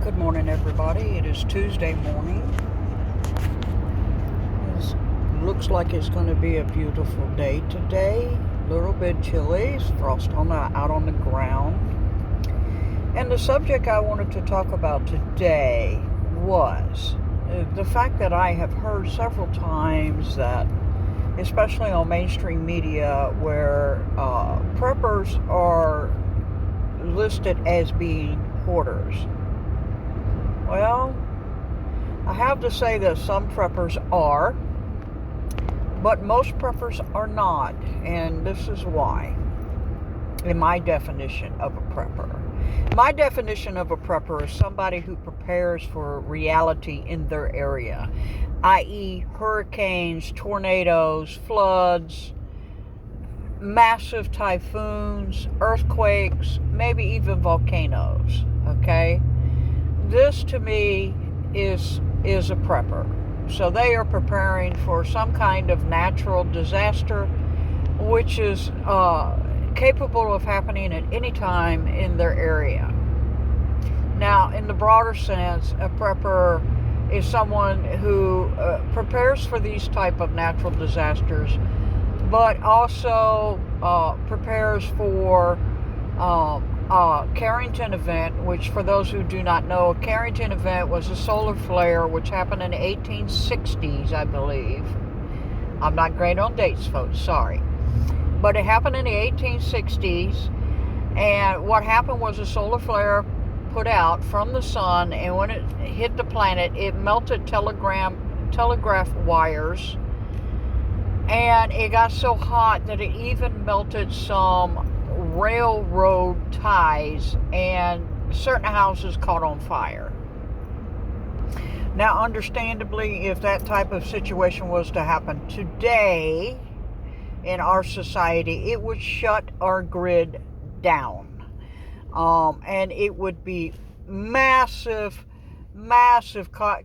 Good morning, everybody. It is Tuesday morning. It looks like it's going to be a beautiful day today. A little bit chilly, frost out on the ground. And the subject I wanted to talk about today was the fact that I have heard several times that, especially on mainstream media, where preppers are listed as being hoarders. Well, I have to say that some preppers are, but most preppers are not, and this is why. In my definition of a prepper. My definition of a prepper is somebody who prepares for reality in their area, i.e. hurricanes, tornadoes, floods, massive typhoons, earthquakes, maybe even volcanoes, okay? This to me is a prepper. So they are preparing for some kind of natural disaster, which is capable of happening at any time in their area. Now, in the broader sense, a prepper is someone who prepares for these type of natural disasters, but also prepares for Carrington event, which for those who do not know, a Carrington event was a solar flare which happened in the 1860s, I believe. I'm not great on dates, folks, sorry. But it happened in the 1860s, and what happened was a solar flare put out from the sun, and when it hit the planet, it melted telegraph wires, and it got so hot that it even melted some railroad ties, and certain houses caught on fire. Now, understandably, if that type of situation was to happen today in our society, it would shut our grid down, and it would be massive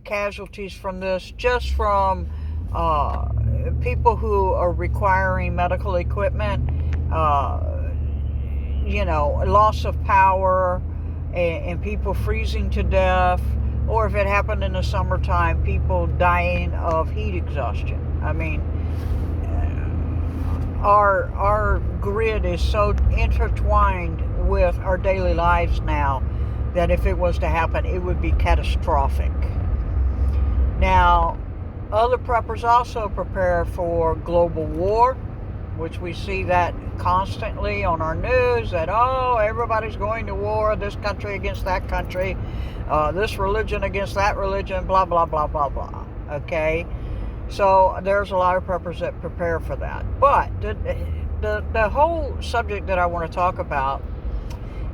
casualties from this, just from people who are requiring medical equipment, loss of power, and people freezing to death, or if it happened in the summertime, people dying of heat exhaustion. I mean, our grid is so intertwined with our daily lives now that if it was to happen, it would be catastrophic. Now, other preppers also prepare for global war, which we see that constantly on our news, that, everybody's going to war, this country against that country, this religion against that religion, blah, blah, blah, blah, blah, okay? So there's a lot of preppers that prepare for that. But the whole subject that I want to talk about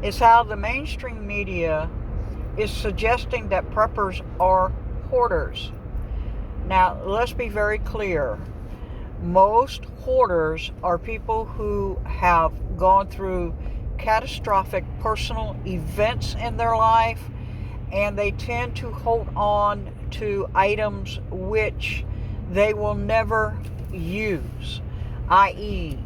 is how the mainstream media is suggesting that preppers are hoarders. Now, let's be very clear. Most hoarders are people who have gone through catastrophic personal events in their life, and they tend to hold on to items which they will never use. I.e.,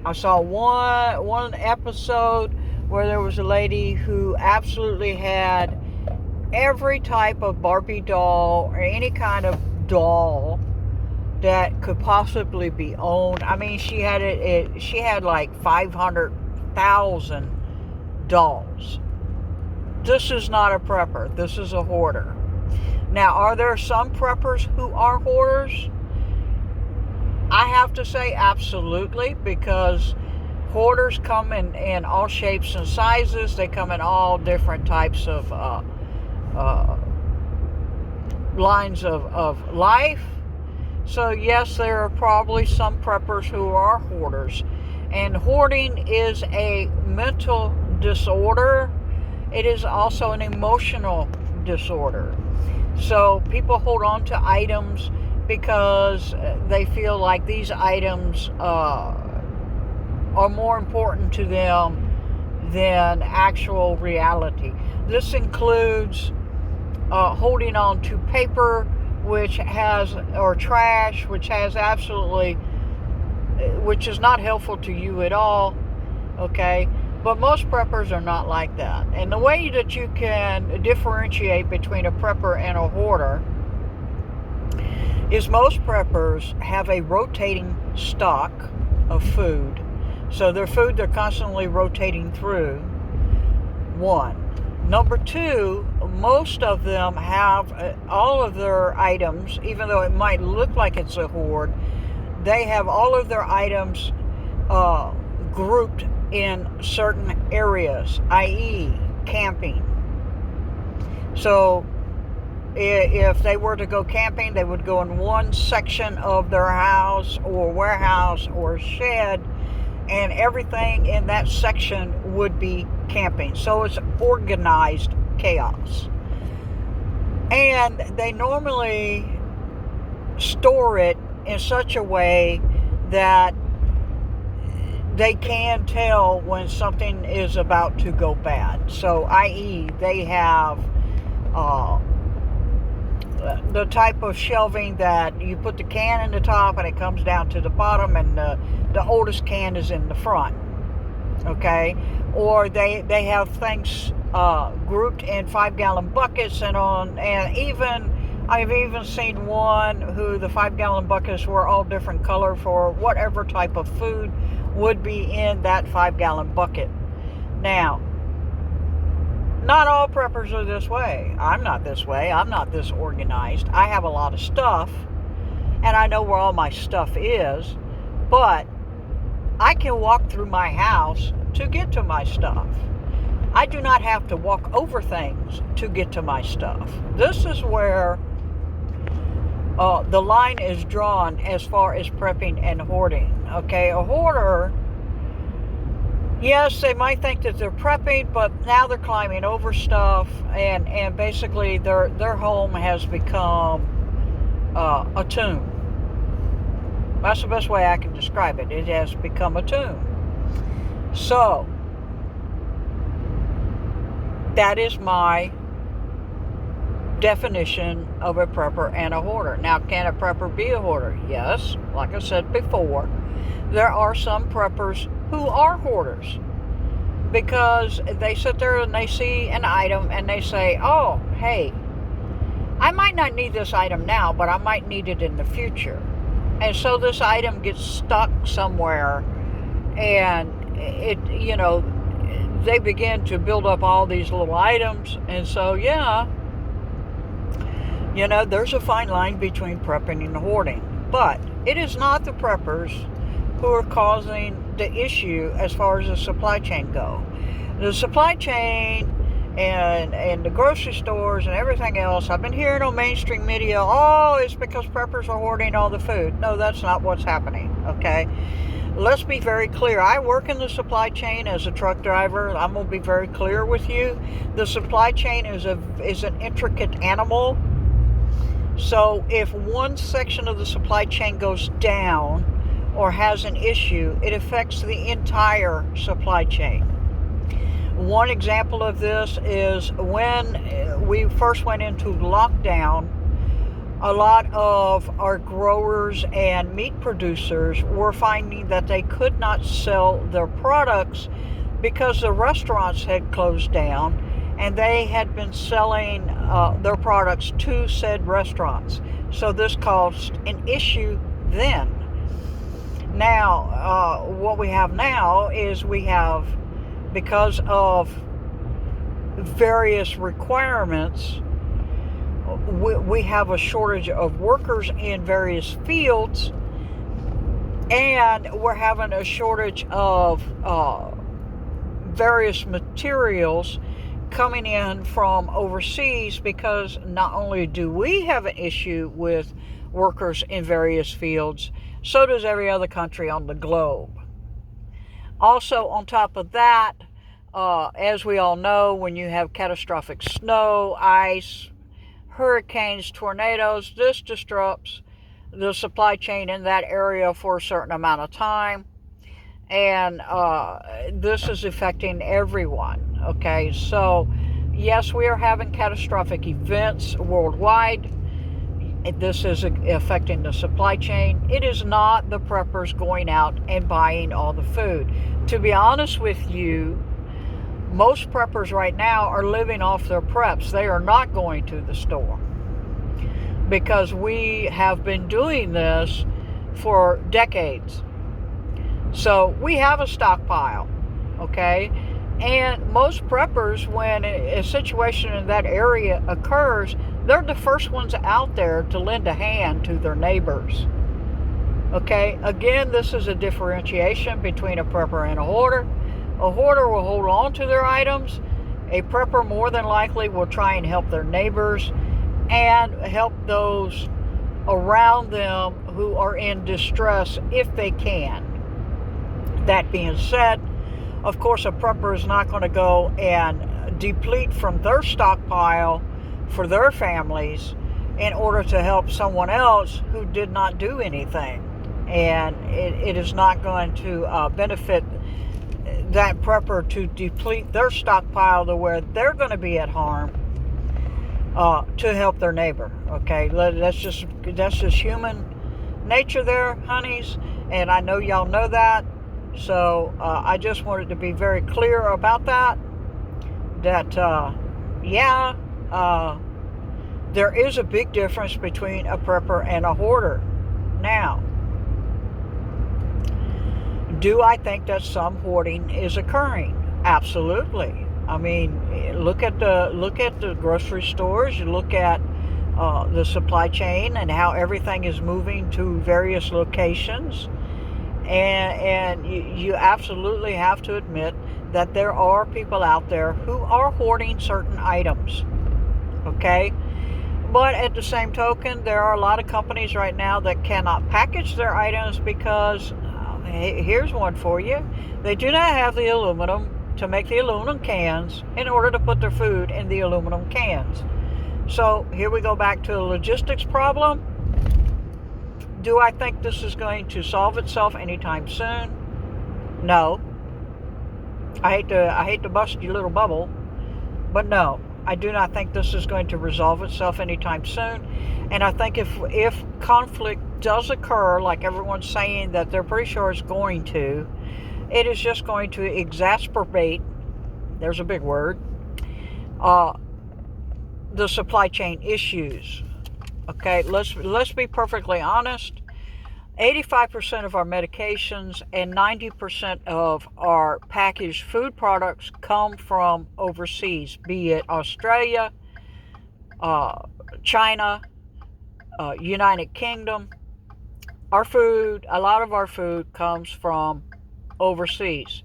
I saw one episode where there was a lady who absolutely had every type of Barbie doll or any kind of doll that could possibly be owned. I mean, she had like 500,000 dolls. This is not a prepper. This is a hoarder. Now, are there some preppers who are hoarders? I have to say absolutely, because hoarders come in all shapes and sizes. They come in all different types of lines of life. So yes, there are probably some preppers who are hoarders. And hoarding is a mental disorder. It is also an emotional disorder. So people hold on to items because they feel like these items are more important to them than actual reality. This includes holding on to paper, or trash, which is not helpful to you at all, okay? But most preppers are not like that. And the way that you can differentiate between a prepper and a hoarder is most preppers have a rotating stock of food. So their food they're constantly rotating through. One. Number two, most of them have all of their items, even though it might look like it's a hoard, they have all of their items grouped in certain areas, i.e. camping. So if they were to go camping, they would go in one section of their house or warehouse or shed, and everything in that section would be camping. So it's organized chaos. And they normally store it in such a way that they can tell when something is about to go bad. So, i.e., they have the type of shelving that you put the can in the top and it comes down to the bottom, and the oldest can is in the front. Okay? Or they have things grouped in 5-gallon buckets, and I've even seen one who the 5-gallon buckets were all different color for whatever type of food would be in that 5-gallon bucket. Now, not all preppers are this way. I'm not this way. I'm not this organized. I have a lot of stuff, and I know where all my stuff is, but I can walk through my house to get to my stuff. I do not have to walk over things to get to my stuff. This is where the line is drawn as far as prepping and hoarding. Okay, a hoarder, yes, they might think that they're prepping, but now they're climbing over stuff, and basically their home has become a tomb. That's the best way I can describe it. It has become a tomb. So, that is my definition of a prepper and a hoarder. Now, can a prepper be a hoarder? Yes, like I said before, there are some preppers who are hoarders because they sit there and they see an item and they say, oh, hey, I might not need this item now, but I might need it in the future. And so this item gets stuck somewhere, and they begin to build up all these little items. And so, there's a fine line between prepping and hoarding. But it is not the preppers who are causing the issue as far as the supply chain go. The supply chain and the grocery stores and everything else, I've been hearing on mainstream media, it's because preppers are hoarding all the food. No, that's not what's happening, okay? Let's be very clear. I work in the supply chain as a truck driver. I'm going to be very clear with you. The supply chain is an intricate animal. So if one section of the supply chain goes down or has an issue, it affects the entire supply chain. One example of this is when we first went into lockdown, a lot of our growers and meat producers were finding that they could not sell their products because the restaurants had closed down, and they had been selling their products to said restaurants. So this caused an issue then. Now, what we have now is because of various requirements, we have a shortage of workers in various fields, and we're having a shortage of various materials coming in from overseas, because not only do we have an issue with workers in various fields, so does every other country on the globe. Also, on top of that, as we all know, when you have catastrophic snow, ice, hurricanes, tornadoes, this disrupts the supply chain in that area for a certain amount of time. And this is affecting everyone, okay? So, yes, we are having catastrophic events worldwide. This is affecting the supply chain. It is not the preppers going out and buying all the food. To be honest with you, Most preppers right now are living off their preps. They are not going to the store because we have been doing this for decades. So we have a stockpile, okay? And most preppers, when a situation in that area occurs, they're the first ones out there to lend a hand to their neighbors. Okay, again, this is a differentiation between a prepper and a hoarder. A hoarder will hold on to their items. A prepper more than likely will try and help their neighbors and help those around them who are in distress if they can. That being said, of course, a prepper is not going to go and deplete from their stockpile for their families in order to help someone else who did not do anything. And it is not going to benefit that prepper to deplete their stockpile to where they're going to be at harm to help their neighbor. Okay, that's just human nature there, honeys, and I know y'all know that. So I just wanted to be very clear about that. That there is a big difference between a prepper and a hoarder. Now, do I think that some hoarding is occurring? Absolutely. I mean, look at the grocery stores. You look at the supply chain and how everything is moving to various locations. And you absolutely have to admit that there are people out there who are hoarding certain items. Okay? But at the same token, there are a lot of companies right now that cannot package their items because, here's one for you, they do not have the aluminum to make the aluminum cans in order to put their food in the aluminum cans. So here we go back to a logistics problem. Do I think this is going to solve itself anytime soon? No. I hate to bust your little bubble, but no, I do not think this is going to resolve itself anytime soon. And I think if conflict does occur, like everyone's saying that they're pretty sure it's going to, it is just going to exacerbate, there's a big word, the supply chain issues. Okay, let's be perfectly honest. 85% of our medications and 90% of our packaged food products come from overseas, be it Australia, China, United Kingdom. A lot of our food comes from overseas.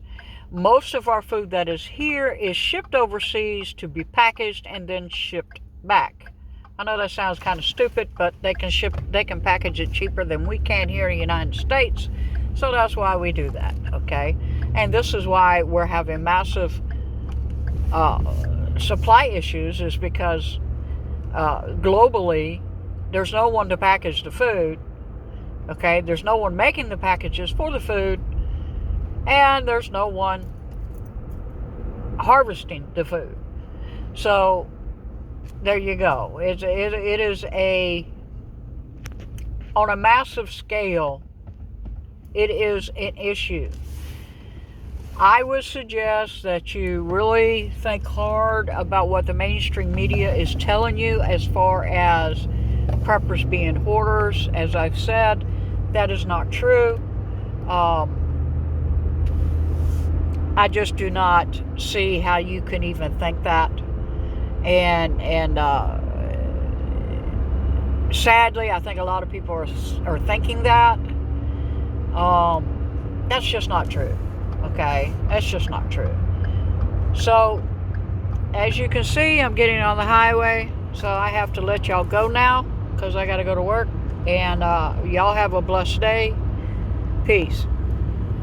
Most of our food that is here is shipped overseas to be packaged and then shipped back. I know that sounds kind of stupid, but they can package it cheaper than we can here in the United States. So that's why we do that, okay? And this is why we're having massive supply issues, is because globally, there's no one to package the food, okay? There's no one making the packages for the food, and there's no one harvesting the food. So there you go. It is on a massive scale, it is an issue. I would suggest that you really think hard about what the mainstream media is telling you as far as preppers being hoarders. As I've said, that is not true. I just do not see how you can even think that. And sadly, I think a lot of people are thinking that. That's just not true. Okay? That's just not true. So, as you can see, I'm getting on the highway, so I have to let y'all go now because I got to go to work. And y'all have a blessed day. Peace.